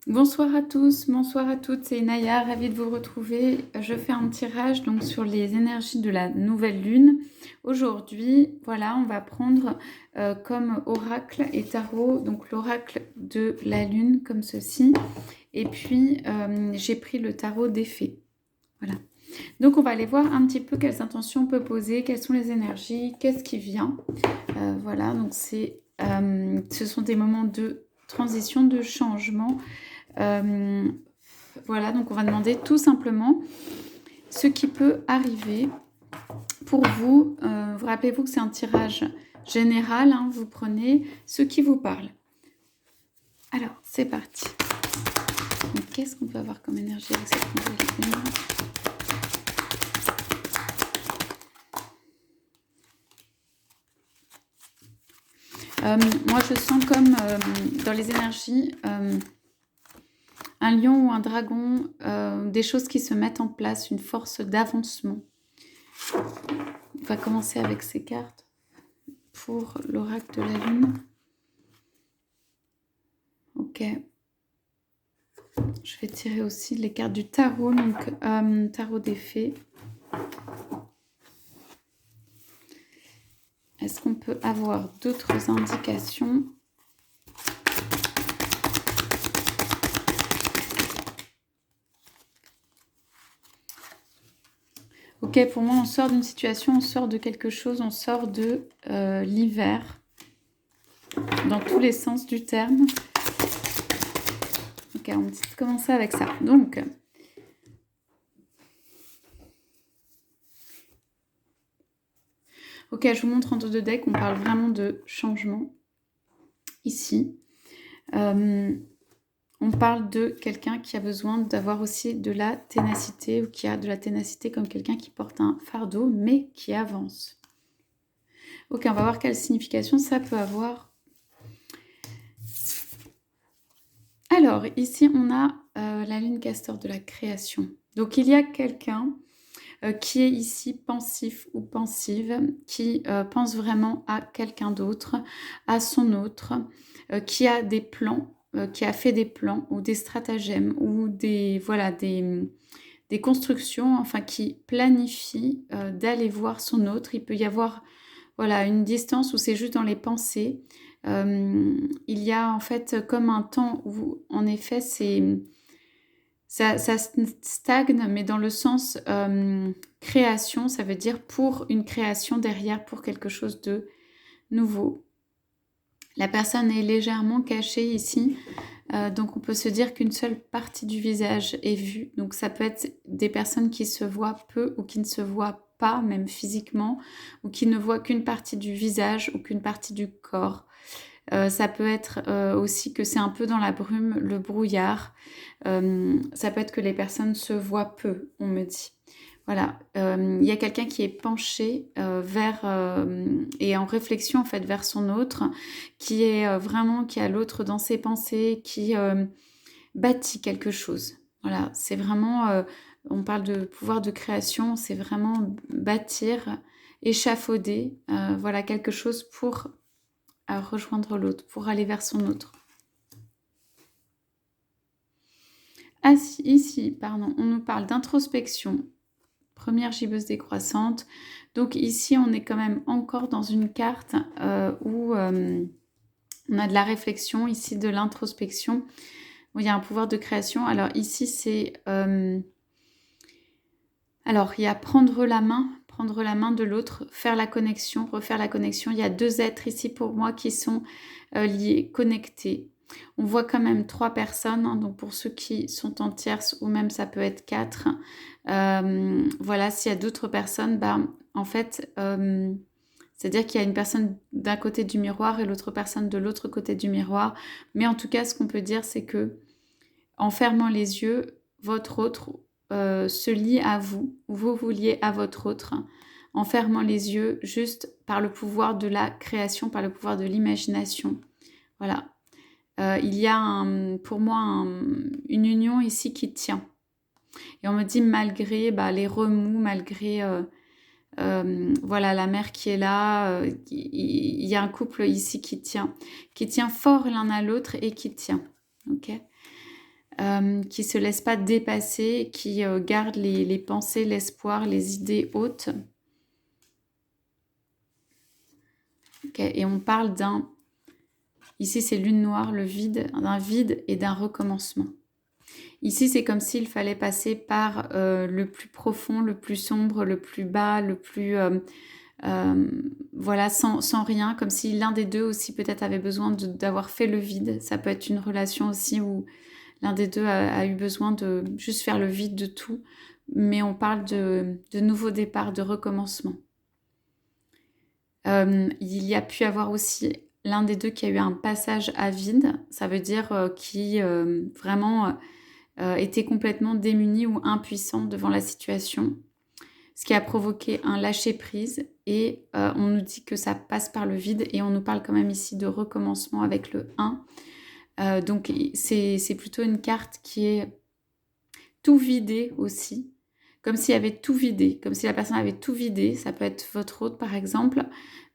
Bonsoir à tous, bonsoir à toutes, c'est Inaya, ravie de vous retrouver. Je fais un tirage donc sur les énergies de la nouvelle lune. Aujourd'hui, voilà, on va prendre comme oracle et tarot, donc l'oracle de la lune comme ceci. Et puis, j'ai pris le tarot des fées. Voilà. Donc, on va aller voir un petit peu quelles intentions on peut poser, quelles sont les énergies, qu'est-ce qui vient. Voilà, donc ce sont des moments de transition, de changement. Voilà, donc on va demander tout simplement ce qui peut arriver pour vous. Vous rappelez-vous que c'est un tirage général, hein, vous prenez ce qui vous parle. Alors, c'est parti. Qu'est-ce qu'on peut avoir comme énergie avec cette nouvelle lune ? Moi, je sens comme dans les énergies un lion ou un dragon, des choses qui se mettent en place, une force d'avancement. On va commencer avec ces cartes pour l'oracle de la lune. Ok. Je vais tirer aussi les cartes du tarot, donc tarot des fées. Est-ce qu'on peut avoir d'autres indications ? Ok, pour moi, on sort d'une situation, on sort de quelque chose, on sort de l'hiver, dans tous les sens du terme. Ok, on va commencer avec ça. Donc, ok, je vous montre entre deux decks, on parle vraiment de changement ici. On parle de quelqu'un qui a besoin d'avoir aussi de la ténacité, ou qui a de la ténacité comme quelqu'un qui porte un fardeau, mais qui avance. Ok, on va voir quelle signification ça peut avoir. Alors, ici, on a la lune castor de la création. Donc, il y a quelqu'un qui est ici pensif ou pensive, qui pense vraiment à quelqu'un d'autre, à son autre, qui a des plans, qui a fait des plans ou des stratagèmes ou des constructions, enfin qui planifie d'aller voir son autre. Il peut y avoir une distance où c'est juste dans les pensées. Il y a en fait comme un temps où en effet ça stagne, mais dans le sens création, ça veut dire pour une création derrière, pour quelque chose de nouveau. La personne est légèrement cachée ici, donc on peut se dire qu'une seule partie du visage est vue. Donc ça peut être des personnes qui se voient peu ou qui ne se voient pas, même physiquement, ou qui ne voient qu'une partie du visage ou qu'une partie du corps. Ça peut être aussi que c'est un peu dans la brume, le brouillard. Ça peut être que les personnes se voient peu, on me dit. Voilà, il y a quelqu'un qui est penché vers et en réflexion en fait vers son autre, qui est vraiment qui a l'autre dans ses pensées, qui bâtit quelque chose. Voilà, c'est vraiment, on parle de pouvoir de création, c'est vraiment bâtir, échafauder, voilà quelque chose pour rejoindre l'autre, pour aller vers son autre. Ah, ici, pardon, on nous parle d'introspection. Première gibbeuse décroissante. Donc ici, on est quand même encore dans une carte où on a de la réflexion, ici de l'introspection, où il y a un pouvoir de création. Alors ici, c'est... alors, il y a prendre la main de l'autre, faire la connexion, refaire la connexion. Il y a deux êtres ici pour moi qui sont liés, connectés. On voit quand même 3 personnes, hein, donc pour ceux qui sont en tierce ou même ça peut être 4. Voilà, s'il y a d'autres personnes, en fait, c'est-à-dire qu'il y a une personne d'un côté du miroir et l'autre personne de l'autre côté du miroir. Mais en tout cas, ce qu'on peut dire, c'est que en fermant les yeux, votre autre se lie à vous, vous vous liez à votre autre, en fermant les yeux, juste par le pouvoir de la création, par le pouvoir de l'imagination. Voilà. Il y a pour moi une union ici qui tient. Et on me dit malgré les remous, malgré la mère qui est là, il y a un couple ici qui tient fort l'un à l'autre et qui tient. Ok. qui ne se laisse pas dépasser, qui garde les pensées, l'espoir, les idées hautes. Okay, et on parle d'un... Ici, c'est lune noire, le vide, d'un vide et d'un recommencement. Ici, c'est comme s'il fallait passer par le plus profond, le plus sombre, le plus bas, le plus... voilà, sans rien, comme si l'un des deux aussi peut-être avait besoin d'avoir fait le vide. Ça peut être une relation aussi où l'un des deux a eu besoin de juste faire le vide de tout. Mais on parle de nouveau départ, de recommencement. Il y a pu avoir aussi l'un des deux qui a eu un passage à vide. Ça veut dire qui vraiment était complètement démuni ou impuissant devant la situation. Ce qui a provoqué un lâcher-prise. Et on nous dit que ça passe par le vide. Et on nous parle quand même ici de recommencement avec le 1. Donc c'est plutôt une carte qui est tout vidé aussi, comme s'il y avait tout vidé, comme si la personne avait tout vidé. Ça peut être votre hôte par exemple,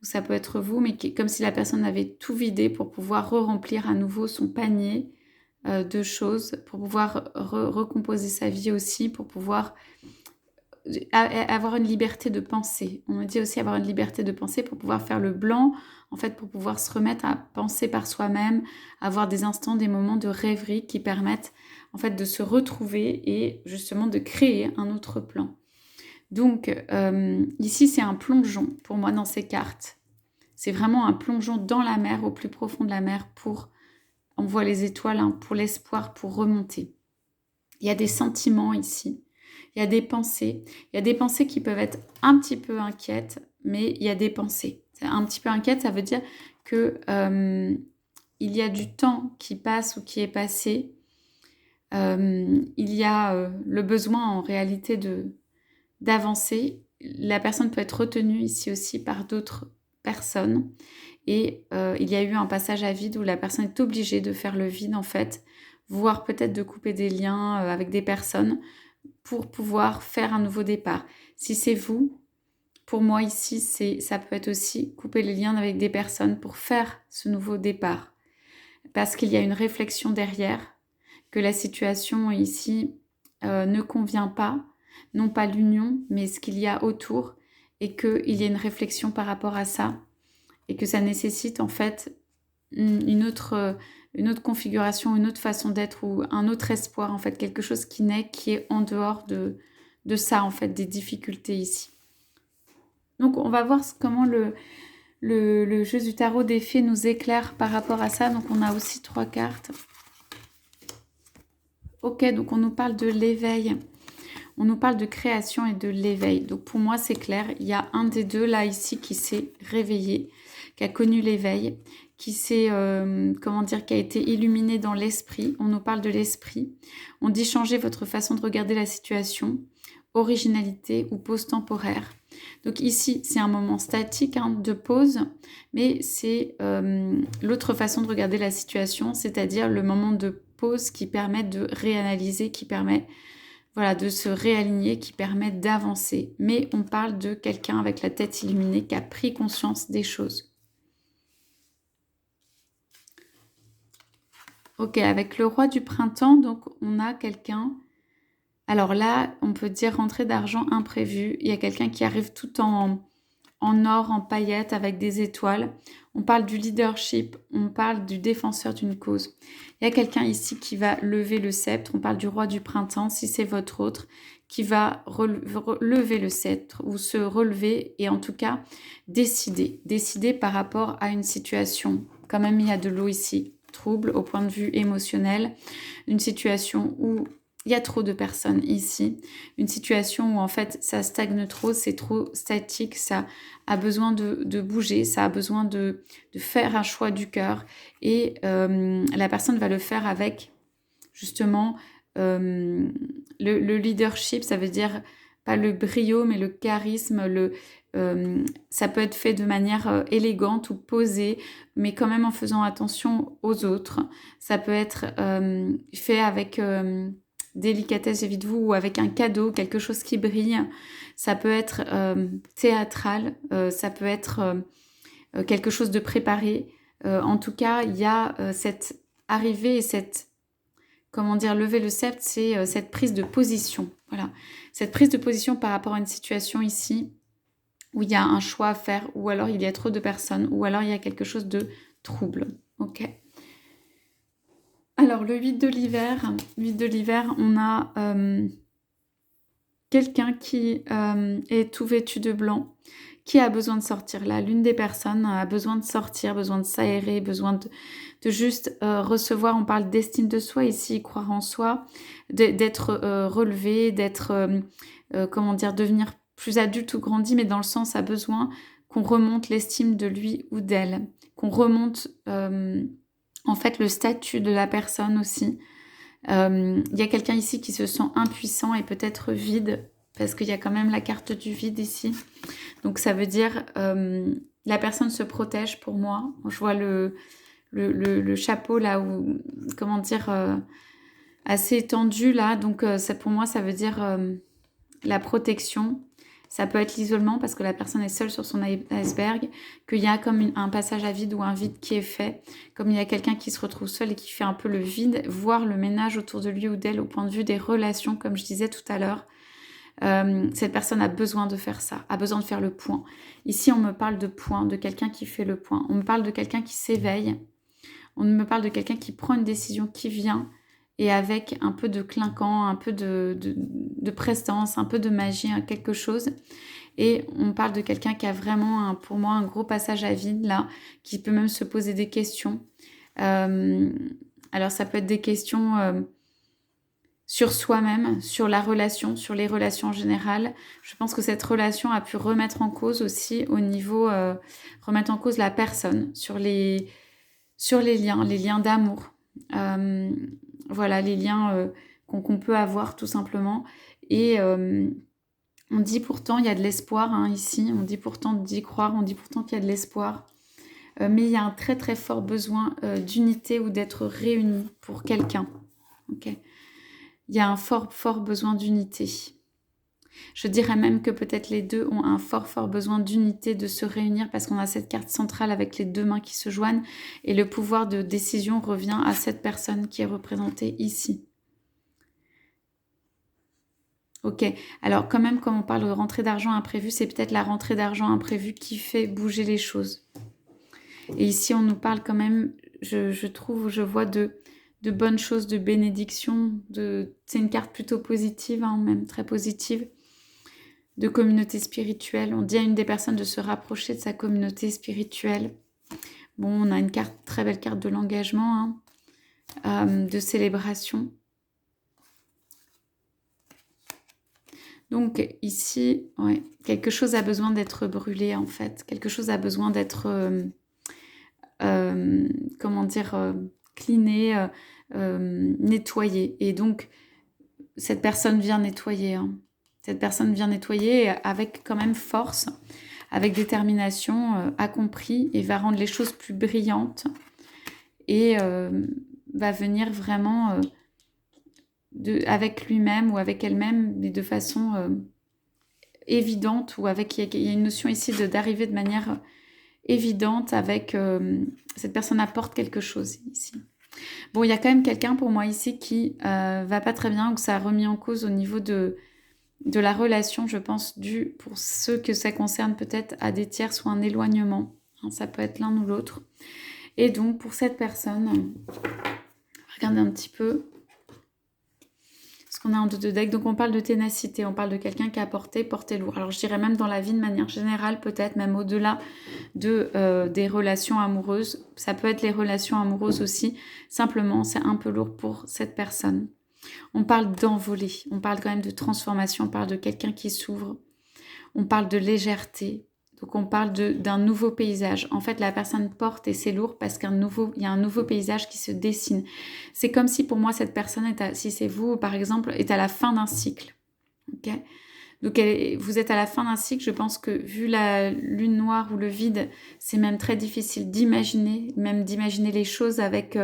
ou ça peut être vous, mais comme si la personne avait tout vidé pour pouvoir re-remplir à nouveau son panier de choses, pour pouvoir recomposer sa vie aussi, pour pouvoir avoir une liberté de penser. On me dit aussi avoir une liberté de penser pour pouvoir faire le blanc, en fait, pour pouvoir se remettre à penser par soi-même, avoir des instants, des moments de rêverie qui permettent en fait de se retrouver et justement de créer un autre plan. Donc ici, c'est un plongeon pour moi dans ces cartes. C'est vraiment un plongeon dans la mer, au plus profond de la mer pour, on voit les étoiles, hein, pour l'espoir, pour remonter. Il y a des sentiments ici. Il y a des pensées. Il y a des pensées qui peuvent être un petit peu inquiètes, mais il y a des pensées. Un petit peu inquiète, ça veut dire que il y a du temps qui passe ou qui est passé. Il y a le besoin en réalité d'avancer. La personne peut être retenue ici aussi par d'autres personnes. Et il y a eu un passage à vide où la personne est obligée de faire le vide en fait, voire peut-être de couper des liens avec des personnes pour pouvoir faire un nouveau départ. Si c'est vous, pour moi ici, ça peut être aussi couper les liens avec des personnes pour faire ce nouveau départ. Parce qu'il y a une réflexion derrière, que la situation ici ne convient pas, non pas l'union, mais ce qu'il y a autour, et qu'il y a une réflexion par rapport à ça, et que ça nécessite en fait une autre configuration, une autre façon d'être ou un autre espoir, en fait, quelque chose qui naît, qui est en dehors de ça, en fait, des difficultés ici. Donc, on va voir comment le jeu du tarot des fées nous éclaire par rapport à ça. Donc, on a aussi 3 cartes. Ok, donc on nous parle de l'éveil. On nous parle de création et de l'éveil. Donc, pour moi, c'est clair. Il y a un des deux, là, ici, qui s'est réveillé, qui a connu l'éveil, qui s'est, comment dire, qui a été illuminé dans l'esprit. On nous parle de l'esprit. On dit changer votre façon de regarder la situation, originalité ou pause temporaire. Donc ici, c'est un moment statique hein, de pause, mais c'est l'autre façon de regarder la situation, c'est-à-dire le moment de pause qui permet de réanalyser, qui permet voilà, de se réaligner, qui permet d'avancer. Mais on parle de quelqu'un avec la tête illuminée qui a pris conscience des choses. Ok, avec le roi du printemps, donc on a quelqu'un... Alors là, on peut dire rentrée d'argent imprévue. Il y a quelqu'un qui arrive tout en or, en paillettes, avec des étoiles. On parle du leadership, on parle du défenseur d'une cause. Il y a quelqu'un ici qui va lever le sceptre. On parle du roi du printemps, si c'est votre autre, qui va lever le sceptre ou se relever et en tout cas décider par rapport à une situation. Quand même, il y a de l'eau ici. Trouble au point de vue émotionnel. Une situation où il y a trop de personnes ici. Une situation où en fait ça stagne trop, c'est trop statique, ça a besoin de bouger, ça a besoin de faire un choix du cœur. Et la personne va le faire avec justement le leadership, ça veut dire pas le brio mais le charisme, ça peut être fait de manière élégante ou posée, mais quand même en faisant attention aux autres. Ça peut être fait avec... délicatesse vis-à-vis vous ou avec un cadeau, quelque chose qui brille. Ça peut être théâtral, ça peut être quelque chose de préparé. En tout cas, il y a cette arrivée et cette comment dire, lever le sceptre, c'est cette prise de position. Voilà, cette prise de position par rapport à une situation ici où il y a un choix à faire, ou alors il y a trop de personnes, ou alors il y a quelque chose de trouble. Ok. Alors le 8 de l'hiver, on a quelqu'un qui est tout vêtu de blanc, qui a besoin de sortir. Là, l'une des personnes a besoin de sortir, besoin de s'aérer, besoin de juste recevoir. On parle d'estime de soi ici, croire en soi, d'être relevé, d'être, comment dire, devenir plus adulte ou grandi, mais dans le sens a besoin qu'on remonte l'estime de lui ou d'elle, qu'on remonte en fait le statut de la personne aussi. Il y a quelqu'un ici qui se sent impuissant et peut-être vide, parce qu'il y a quand même la carte du vide ici. Donc ça veut dire la personne se protège pour moi. Je vois le chapeau là, où, comment dire, assez étendu là. Donc ça, pour moi, ça veut dire la protection. Ça peut être l'isolement parce que la personne est seule sur son iceberg, qu'il y a comme un passage à vide ou un vide qui est fait, comme il y a quelqu'un qui se retrouve seul et qui fait un peu le vide, voire le ménage autour de lui ou d'elle au point de vue des relations, comme je disais tout à l'heure. Cette personne a besoin de faire ça, a besoin de faire le point. Ici, on me parle de point, de quelqu'un qui fait le point. On me parle de quelqu'un qui s'éveille. On me parle de quelqu'un qui prend une décision qui vient et avec un peu de clinquant, un peu de prestance, un peu de magie, quelque chose. Et on parle de quelqu'un qui a vraiment, pour moi, un gros passage à vide, là, qui peut même se poser des questions. Alors, ça peut être des questions sur soi-même, sur la relation, sur les relations en général. Je pense que cette relation a pu remettre en cause aussi au niveau, remettre en cause la personne, sur les liens d'amour. Voilà, les liens qu'on peut avoir tout simplement. Et on dit pourtant, il y a de l'espoir hein, ici, on dit pourtant d'y croire, on dit pourtant qu'il y a de l'espoir. Mais il y a un très très fort besoin d'unité ou d'être réunis pour quelqu'un. Ok. Il y a un fort fort besoin d'unité. Je dirais même que peut-être les deux ont un fort fort besoin d'unité, de se réunir parce qu'on a cette carte centrale avec les deux mains qui se joignent et le pouvoir de décision revient à cette personne qui est représentée ici. Ok, alors quand même quand on parle de rentrée d'argent imprévue, c'est peut-être la rentrée d'argent imprévue qui fait bouger les choses. Et ici on nous parle quand même, je trouve, je vois de bonnes choses, de bénédictions, c'est une carte plutôt positive, hein, même très positive. De communauté spirituelle. On dit à une des personnes de se rapprocher de sa communauté spirituelle. Bon, on a une carte, très belle carte de l'engagement, hein, de célébration. Donc ici, ouais, quelque chose a besoin d'être brûlé en fait. Quelque chose a besoin d'être, comment dire, cleané, nettoyé. Et donc, cette personne vient nettoyer, hein. Cette personne vient nettoyer avec quand même force, avec détermination, a compris et va rendre les choses plus brillantes et va venir vraiment avec lui-même ou avec elle-même, mais de façon évidente ou avec... Il y a une notion ici d'arriver de manière évidente avec... cette personne apporte quelque chose ici. Bon, il y a quand même quelqu'un pour moi ici qui va pas très bien ou que ça a remis en cause au niveau de la relation, je pense, dû pour ceux que ça concerne peut-être à des tiers ou un éloignement. Hein, ça peut être l'un ou l'autre. Et donc, pour cette personne, regardez un petit peu ce qu'on a en deux decks. Donc, on parle de ténacité, on parle de quelqu'un qui a porté lourd. Alors, je dirais même dans la vie de manière générale, peut-être même au-delà des relations amoureuses. Ça peut être les relations amoureuses aussi. Simplement, c'est un peu lourd pour cette personne. On parle d'envolée, on parle quand même de transformation, on parle de quelqu'un qui s'ouvre, on parle de légèreté, donc on parle d'un nouveau paysage. En fait, la personne porte et c'est lourd parce il y a un nouveau paysage qui se dessine. C'est comme si pour moi cette personne, si c'est vous par exemple, est à la fin d'un cycle. Ok. Donc vous êtes à la fin d'un cycle, je pense que vu la lune noire ou le vide, c'est même très difficile d'imaginer les choses avec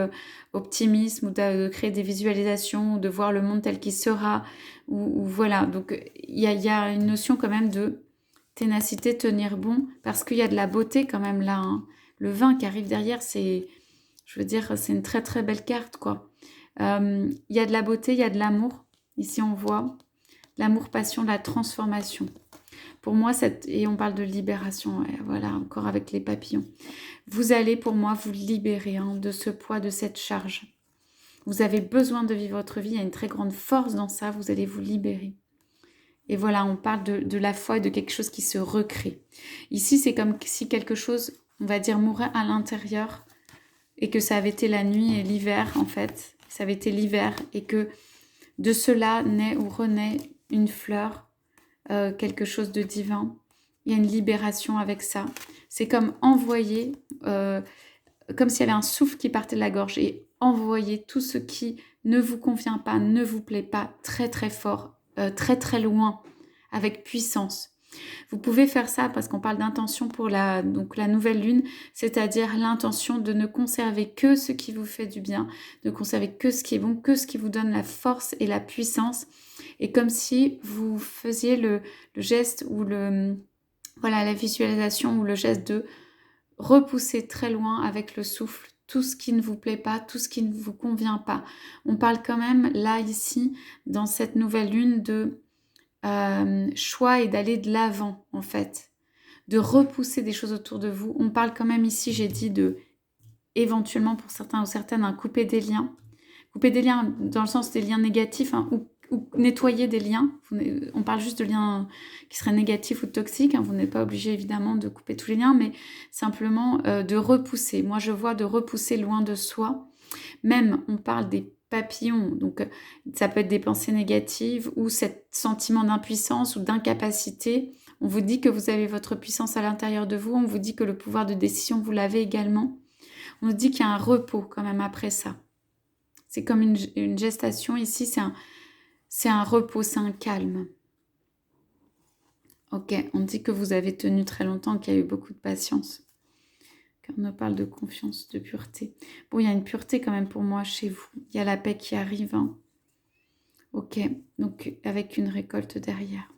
optimisme ou de créer des visualisations, ou de voir le monde tel qu'il sera, ou voilà. Donc il y a une notion quand même de ténacité, tenir bon, parce qu'il y a de la beauté quand même là. Hein. Le vin qui arrive derrière, je veux dire, c'est une très très belle carte quoi. Il y a de la beauté, il y a de l'amour. Ici, on voit l'amour, passion, la transformation. Pour moi, et on parle de libération, ouais, voilà, encore avec les papillons. Vous allez, pour moi, vous libérer hein, de ce poids, de cette charge. Vous avez besoin de vivre votre vie, il y a une très grande force dans ça, vous allez vous libérer. Et voilà, on parle de la foi et de quelque chose qui se recrée. Ici, c'est comme si quelque chose, on va dire, mourait à l'intérieur et que ça avait été la nuit et l'hiver, en fait. Ça avait été l'hiver et que de cela naît ou renaît une fleur, quelque chose de divin. Il y a une libération avec ça. C'est comme envoyer, comme s'il y avait un souffle qui partait de la gorge et envoyer tout ce qui ne vous convient pas, ne vous plaît pas, très très fort, très très loin, avec puissance. Vous pouvez faire ça parce qu'on parle d'intention pour donc la nouvelle lune, c'est-à-dire l'intention de ne conserver que ce qui vous fait du bien, de conserver que ce qui est bon, que ce qui vous donne la force et la puissance. Et comme si vous faisiez le geste ou voilà, la visualisation ou le geste de repousser très loin avec le souffle tout ce qui ne vous plaît pas, tout ce qui ne vous convient pas. On parle quand même là, ici, dans cette nouvelle lune de choix et d'aller de l'avant, en fait. De repousser des choses autour de vous. On parle quand même ici, j'ai dit, de éventuellement pour certains ou certaines, couper des liens. Couper des liens dans le sens des liens négatifs hein, ou nettoyer des liens. On parle juste de liens qui seraient négatifs ou toxiques. Hein. Vous n'êtes pas obligé évidemment de couper tous les liens, mais simplement de repousser. Moi, je vois de repousser loin de soi. Même, on parle des papillons, donc ça peut être des pensées négatives ou ce sentiment d'impuissance ou d'incapacité. On vous dit que vous avez votre puissance à l'intérieur de vous. On vous dit que le pouvoir de décision, vous l'avez également. On vous dit qu'il y a un repos quand même après ça. C'est comme une gestation ici, c'est un repos, c'est un calme. Ok, on dit que vous avez tenu très longtemps, qu'il y a eu beaucoup de patience. Car on parle de confiance, de pureté. Bon, il y a une pureté quand même pour moi chez vous. Il y a la paix qui arrive. Hein. Ok, donc avec une récolte derrière.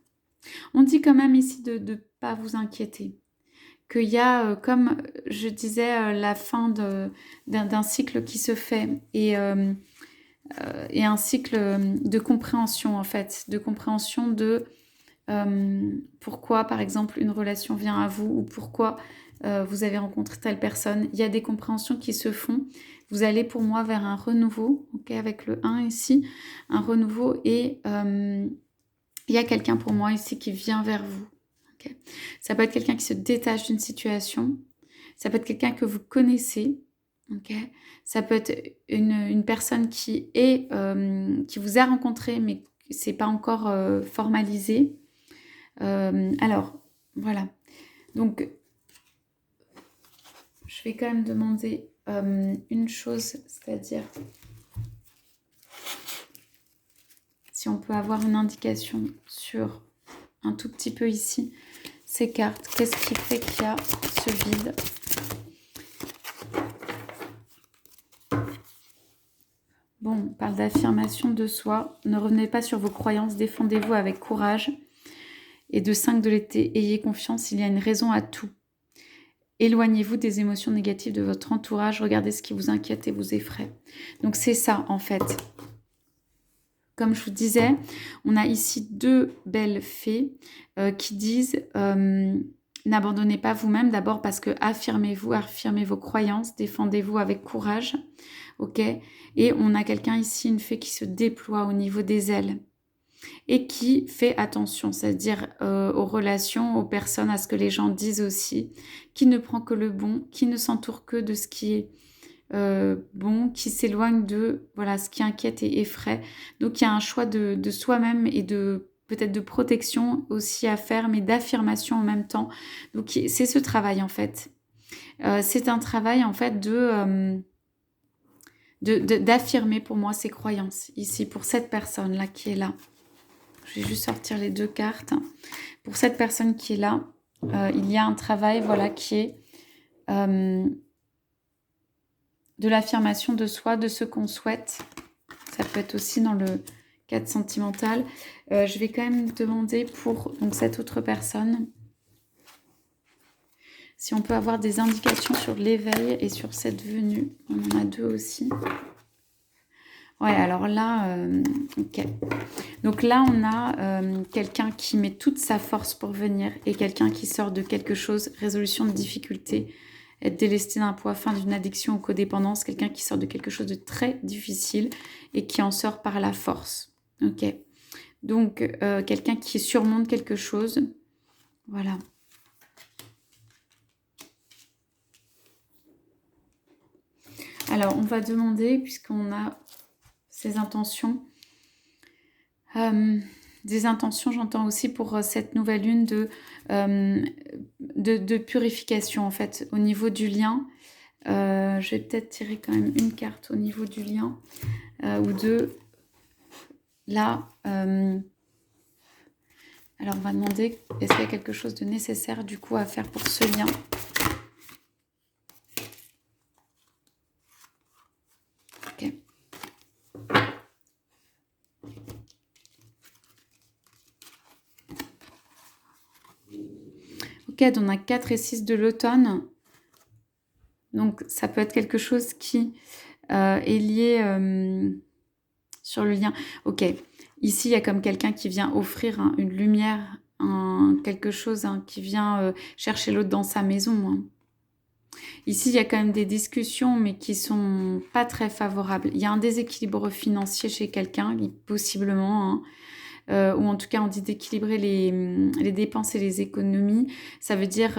On dit quand même ici de ne pas vous inquiéter. Qu'il y a, comme je disais, la fin d'un cycle qui se fait et un cycle de compréhension en fait, de compréhension de pourquoi par exemple une relation vient à vous ou pourquoi vous avez rencontré telle personne. Il y a des compréhensions qui se font. Vous allez pour moi vers un renouveau, ok, avec le 1 ici, un renouveau et il y a quelqu'un pour moi ici qui vient vers vous. Okay. Ça peut être quelqu'un qui se détache d'une situation, ça peut être quelqu'un que vous connaissez. Okay. Ça peut être une personne qui vous a rencontré, mais c'est pas encore formalisé. Alors, voilà. Donc, je vais quand même demander une chose, c'est-à-dire si on peut avoir une indication sur un tout petit peu ici ces cartes. Qu'est-ce qui fait qu'il y a ce vide ? Bon, on parle d'affirmation de soi. Ne revenez pas sur vos croyances, défendez-vous avec courage. Et de 5 de l'été, ayez confiance, il y a une raison à tout. Éloignez-vous des émotions négatives de votre entourage, regardez ce qui vous inquiète et vous effraie. Donc c'est ça en fait. Comme je vous disais, on a ici 2 belles fées qui disent n'abandonnez pas vous-même d'abord parce que affirmez-vous, affirmez vos croyances, défendez-vous avec courage. Ok. Et on a quelqu'un ici, une fée qui se déploie au niveau des ailes et qui fait attention, c'est-à-dire aux relations, aux personnes, à ce que les gens disent aussi, qui ne prend que le bon, qui ne s'entoure que de ce qui est bon, qui s'éloigne de voilà, ce qui inquiète et effraie. Donc il y a un choix de soi-même et peut-être de protection aussi à faire, mais d'affirmation en même temps. Donc c'est ce travail en fait. C'est un travail en fait d'affirmer pour moi ses croyances ici pour cette personne là qui est là. Je vais juste sortir les 2 cartes. Pour cette personne qui est là, il y a un travail voilà qui est de l'affirmation de soi, de ce qu'on souhaite. Ça peut être aussi dans le cadre sentimental. Je vais quand même demander pour donc, cette autre personne si on peut avoir des indications sur l'éveil et sur cette venue. On en a 2 aussi. Ouais, alors là, ok. Donc là, on a quelqu'un qui met toute sa force pour venir et quelqu'un qui sort de quelque chose, résolution de difficulté, être délesté d'un poids, fin d'une addiction ou codépendance, quelqu'un qui sort de quelque chose de très difficile et qui en sort par la force. Ok. Donc, quelqu'un qui surmonte quelque chose. Voilà. Alors, on va demander, puisqu'on a ces intentions, des intentions, j'entends aussi pour cette nouvelle lune de purification, en fait, au niveau du lien. Je vais peut-être tirer quand même une carte au niveau du lien, ou deux. Là, alors on va demander, est-ce qu'il y a quelque chose de nécessaire, du coup, à faire pour ce lien ? Ok. Ok, donc on a 4 et 6 de l'automne. Donc, ça peut être quelque chose qui est lié sur le lien. Ok, ici, il y a comme quelqu'un qui vient offrir une lumière, quelque chose qui vient chercher l'autre dans sa maison. Ici, il y a quand même des discussions, mais qui sont pas très favorables. Il y a un déséquilibre financier chez quelqu'un, possiblement, ou en tout cas, on dit d'équilibrer les dépenses et les économies. Ça veut dire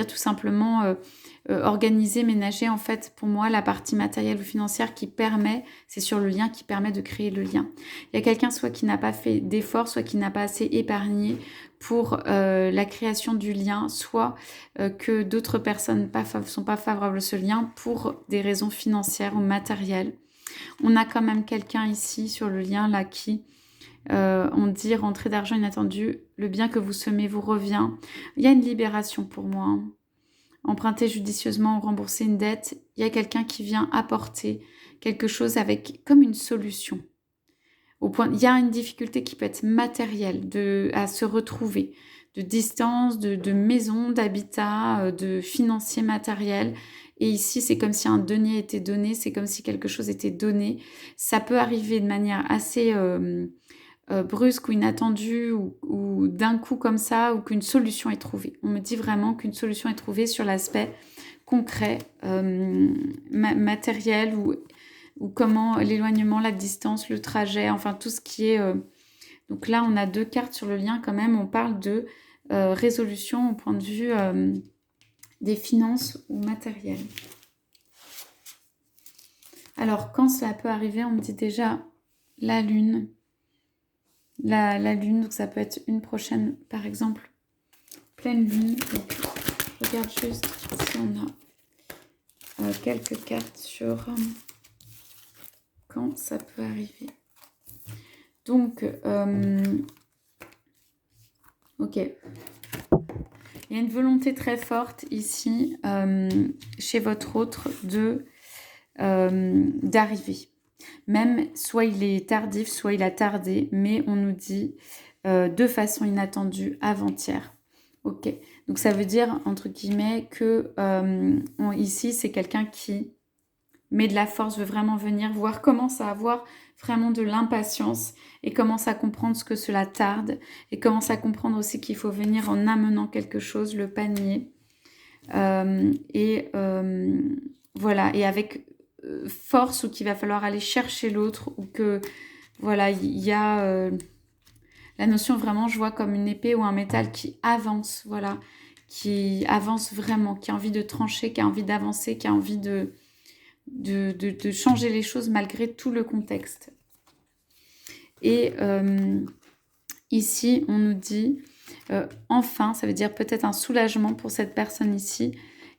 tout simplement organiser, ménager, en fait, pour moi, la partie matérielle ou financière qui permet, c'est sur le lien qui permet de créer le lien. Il y a quelqu'un soit qui n'a pas fait d'efforts, soit qui n'a pas assez épargné pour la création du lien, soit que d'autres personnes sont pas favorables à ce lien pour des raisons financières ou matérielles. On a quand même quelqu'un ici sur le lien là qui, on dit rentrée d'argent inattendue, le bien que vous semez vous revient. Il y a une libération pour moi. Emprunter judicieusement ou rembourser une dette, il y a quelqu'un qui vient apporter quelque chose avec comme une solution. Il y a une difficulté qui peut être matérielle à se retrouver, de distance, de maison, d'habitat, de financier matériel. Et ici, c'est comme si un denier était donné, c'est comme si quelque chose était donné. Ça peut arriver de manière assez brusque ou inattendue ou d'un coup comme ça, ou qu'une solution est trouvée. On me dit vraiment qu'une solution est trouvée sur l'aspect concret, matériel ou comment l'éloignement, la distance, le trajet, enfin tout ce qui est... Donc là, on a 2 cartes sur le lien quand même. On parle de résolution au point de vue des finances ou matériel. Alors, quand cela peut arriver, on me dit déjà la lune. La lune, donc ça peut être une prochaine, par exemple, pleine lune. Donc, je regarde juste si on a quelques cartes sur quand ça peut arriver. Donc, ok. Il y a une volonté très forte ici, chez votre autre, d'arriver. Même, soit il est tardif, soit il a tardé, mais on nous dit de façon inattendue, avant-hier. Ok. Donc, ça veut dire, entre guillemets, que ici, c'est quelqu'un qui met de la force, veut vraiment venir, voir, commence à avoir vraiment de l'impatience et commence à comprendre ce que cela tarde et commence à comprendre aussi qu'il faut venir en amenant quelque chose, le panier. Voilà, et avec force, ou qu'il va falloir aller chercher l'autre, ou que voilà, il y a la notion vraiment, je vois comme une épée ou un métal qui avance, voilà, qui avance vraiment, qui a envie de trancher, qui a envie d'avancer, qui a envie de changer les choses malgré tout le contexte. Et ici, on nous dit enfin, ça veut dire peut-être un soulagement pour cette personne ici.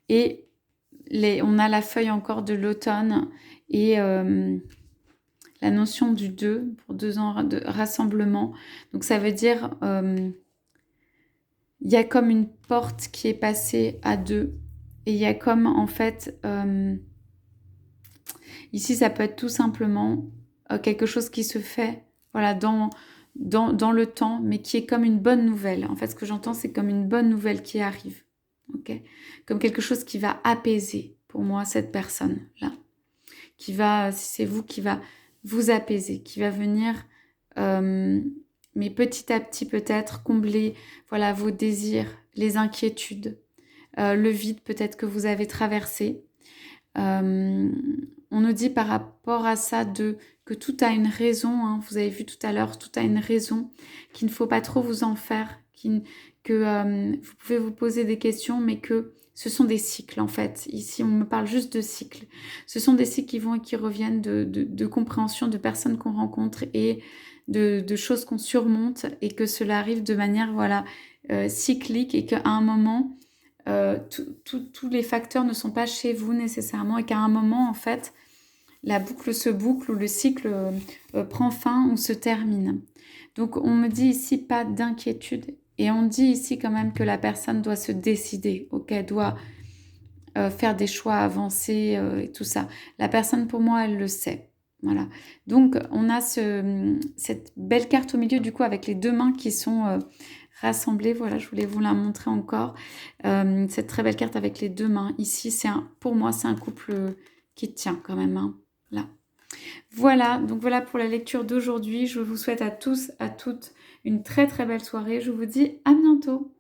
Et on a la feuille encore de l'automne et la notion du 2 pour 2 ans de rassemblement. Donc ça veut dire il y a comme une porte qui est passée à 2 et il y a comme en fait ici ça peut être tout simplement quelque chose qui se fait voilà dans le temps, mais qui est comme une bonne nouvelle. En fait, ce que j'entends, c'est comme une bonne nouvelle qui arrive. Okay, comme quelque chose qui va apaiser pour moi cette personne-là, si c'est vous, qui va vous apaiser, qui va venir, mais petit à petit peut-être, combler voilà, vos désirs, les inquiétudes, le vide peut-être que vous avez traversé. On nous dit par rapport à ça que tout a une raison, hein, vous avez vu tout à l'heure, tout a une raison, qu'il ne faut pas trop vous en faire, que vous pouvez vous poser des questions, mais que ce sont des cycles en fait. Ici, on me parle juste de cycles. Ce sont des cycles qui vont et qui reviennent de compréhension de personnes qu'on rencontre et de choses qu'on surmonte, et que cela arrive de manière voilà, cyclique, et qu'à un moment, tous les facteurs ne sont pas chez vous nécessairement, et qu'à un moment, en fait, la boucle se boucle, ou le cycle prend fin ou se termine. Donc, on me dit ici pas d'inquiétude. Et on dit ici quand même que la personne doit se décider, qu'elle doit faire des choix avancés et tout ça. La personne, pour moi, elle le sait. Voilà. Donc, on a cette belle carte au milieu, du coup, avec les deux mains qui sont rassemblées. Voilà, je voulais vous la montrer encore. Cette très belle carte avec les deux mains. Ici, pour moi, c'est un couple qui tient quand même. Hein, là. Voilà, donc voilà pour la lecture d'aujourd'hui. Je vous souhaite à tous, à toutes, une très très belle soirée. Je vous dis à bientôt.